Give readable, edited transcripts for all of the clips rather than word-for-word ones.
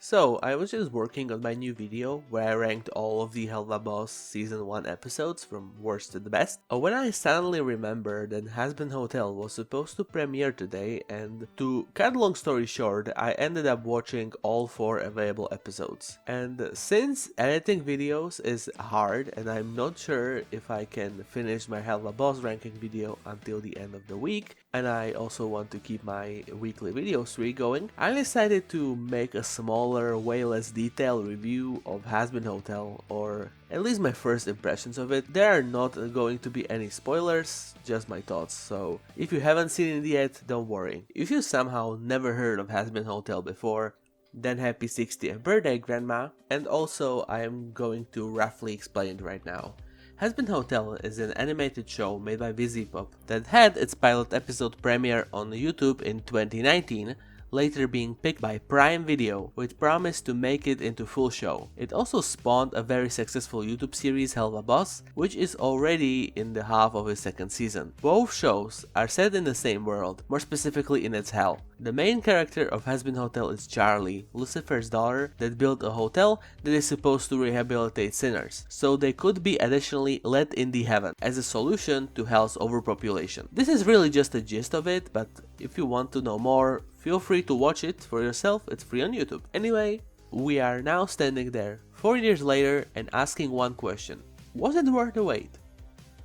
So, I was just working on my new video where I ranked all of the Helva Boss Season 1 episodes from worst to the best, when I suddenly remembered that Hazbin Hotel was supposed to premiere today, and to cut long story short, I ended up watching all 4 available episodes. And since editing videos is hard and I'm not sure if I can finish my Helva Boss ranking video until the end of the week, and I also want to keep my weekly video streak going, I decided to make a smaller, way less detailed review of Hazbin Hotel, or at least my first impressions of it. There are not going to be any spoilers, just my thoughts, so if you haven't seen it yet, don't worry. If you somehow never heard of Hazbin Hotel before, then happy 60th birthday, Grandma, and also I am going to roughly explain it right now. Hazbin Hotel is an animated show made by VisiPop that had its pilot episode premiere on YouTube in 2019, later being picked by Prime Video, with promise to make it into full show. It also spawned a very successful YouTube series Helva Boss, which is already in the half of its second season. Both shows are set in the same world, more specifically in its hell. The main character of Hazbin Hotel is Charlie, Lucifer's daughter that built a hotel that is supposed to rehabilitate sinners, so they could be additionally let into heaven as a solution to hell's overpopulation. This is really just the gist of it, but if you want to know more, feel free to watch it for yourself, it's free on YouTube. Anyway, we are now standing there, 4 years later, and asking one question: was it worth the wait?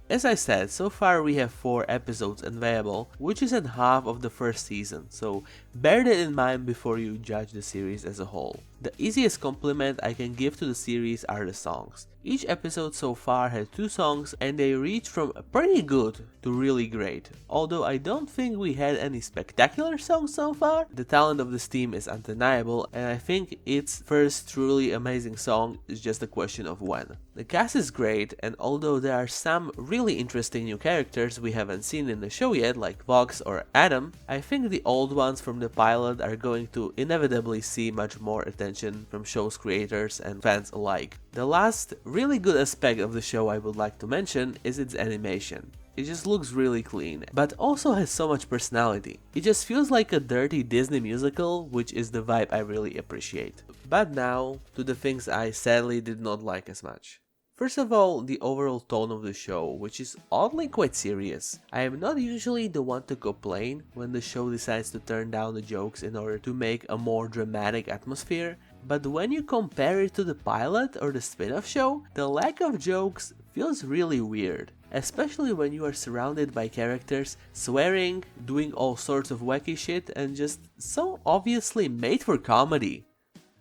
As I said, so far we have 4 episodes available, which is at half of the first season, so bear that in mind before you judge the series as a whole. The easiest compliment I can give to the series are the songs. Each episode so far had 2 songs and they reach from pretty good to really great. Although I don't think we had any spectacular songs so far, the talent of this team is undeniable and I think its first truly amazing song is just a question of when. The cast is great, and although there are some really interesting new characters we haven't seen in the show yet, like Vox or Adam, I think the old ones from the pilot are going to inevitably see much more attention from show's creators and fans alike. The last really good aspect of the show I would like to mention is its animation. It just looks really clean, but also has so much personality. It just feels like a dirty Disney musical, which is the vibe I really appreciate. But now, to the things I sadly did not like as much. First of all, the overall tone of the show, which is oddly quite serious. I am not usually the one to complain when the show decides to turn down the jokes in order to make a more dramatic atmosphere, but when you compare it to the pilot or the spin-off show, the lack of jokes feels really weird. Especially when you are surrounded by characters swearing, doing all sorts of wacky shit, and just so obviously made for comedy.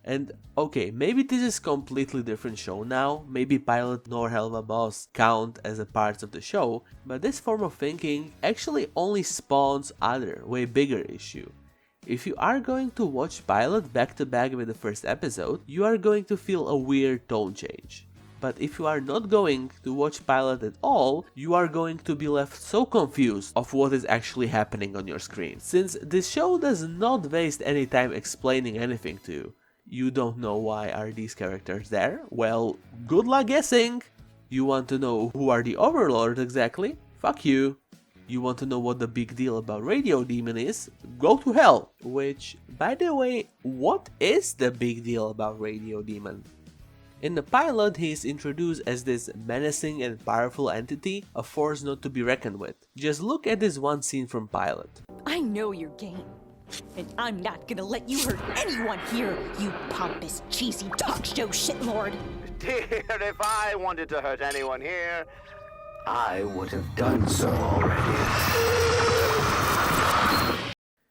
And okay, maybe this is completely different show now, maybe pilot nor Helva Boss count as a parts of the show, but this form of thinking actually only spawns other, way bigger issue. If you are going to watch pilot back to back with the first episode, you are going to feel a weird tone change. But if you are not going to watch pilot at all, you are going to be left so confused of what is actually happening on your screen. Since this show does not waste any time explaining anything to you. You don't know why are these characters there? Well, good luck guessing! You want to know who are the overlords exactly? Fuck you! You want to know what the big deal about Radio Demon is? Go to hell! Which, by the way, what is the big deal about Radio Demon? In the pilot, he is introduced as this menacing and powerful entity, a force not to be reckoned with. Just look at this one scene from pilot. I know your game. And I'm not gonna let you hurt anyone here, you pompous, cheesy talk show shitlord. Dear, if I wanted to hurt anyone here, I would have done so already.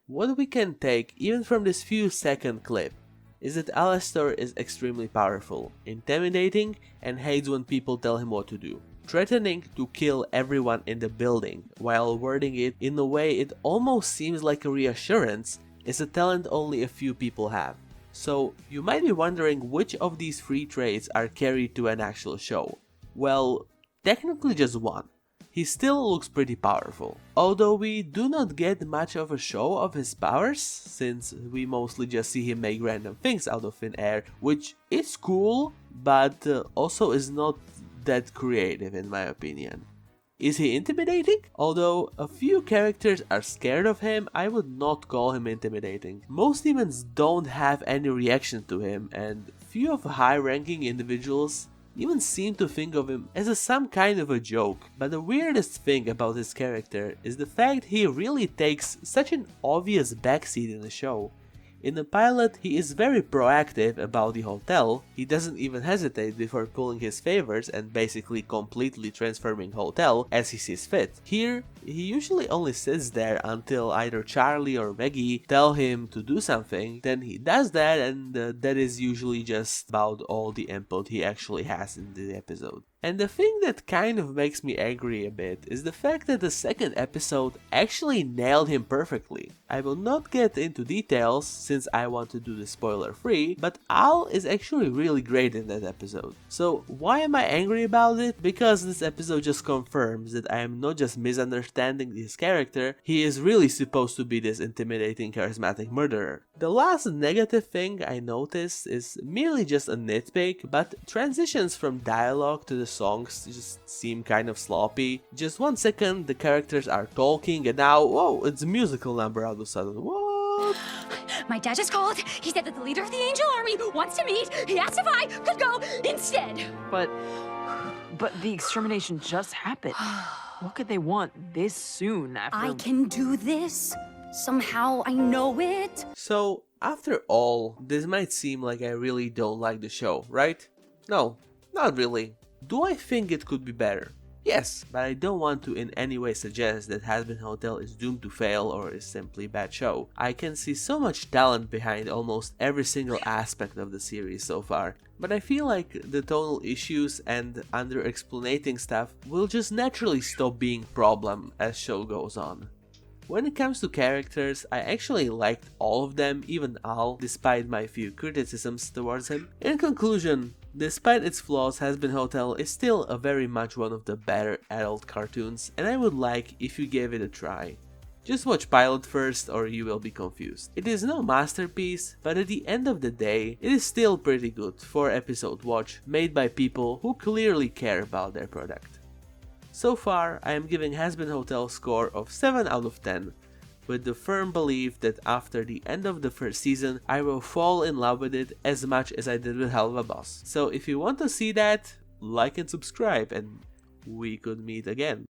What we can take even from this few second clip is that Alastor is extremely powerful, intimidating, and hates when people tell him what to do. Threatening to kill everyone in the building while wording it in a way it almost seems like a reassurance is a talent only a few people have. So you might be wondering which of these 3 traits are carried to an actual show. Well, technically just one. He still looks pretty powerful. Although we do not get much of a show of his powers, since we mostly just see him make random things out of thin air, which is cool, but also is not that creative in my opinion. Is he intimidating? Although a few characters are scared of him, I would not call him intimidating. Most demons don't have any reaction to him, and few of high-ranking individuals even seem to think of him as some kind of a joke. But the weirdest thing about his character is the fact he really takes such an obvious backseat in the show. In the pilot, he is very proactive about the hotel. He doesn't even hesitate before pulling his favors and basically completely transforming hotel as he sees fit. Here, he usually only sits there until either Charlie or Maggie tell him to do something, then he does that, and that is usually just about all the input he actually has in the episode. And the thing that kind of makes me angry a bit is the fact that the second episode actually nailed him perfectly. I will not get into details since I want to do this spoiler free, but Al is actually really great in that episode. So why am I angry about it? Because this episode just confirms that I am not just misunderstanding his character, he is really supposed to be this intimidating, charismatic murderer. The last negative thing I noticed is merely just a nitpick, but transitions from dialogue to the songs just seem kind of sloppy. Just 1 second the characters are talking and now, whoa, it's a musical number all of a sudden. What? My dad just called. He said that the leader of the Angel Army wants to meet. He asked if I could go instead. But the extermination just happened. What could they want this soon after? I can do this. Somehow I know it. So, after all, this might seem like I really don't like the show, right? No, not really. Do I think it could be better? Yes, but I don't want to in any way suggest that Hazbin Hotel is doomed to fail or is simply a bad show. I can see so much talent behind almost every single aspect of the series so far, but I feel like the tonal issues and under-explanating stuff will just naturally stop being a problem as show goes on. When it comes to characters, I actually liked all of them, even Al, despite my few criticisms towards him. In conclusion, despite its flaws, Hazbin Hotel is still a very much one of the better adult cartoons, and I would like if you gave it a try. Just watch pilot first or you will be confused. It is no masterpiece, but at the end of the day, it is still pretty good 4-episode watch made by people who clearly care about their product. So far, I am giving Hazbin Hotel a score of 7 out of 10, with the firm belief that after the end of the first season, I will fall in love with it as much as I did with Helva Boss. So if you want to see that, like and subscribe and we could meet again.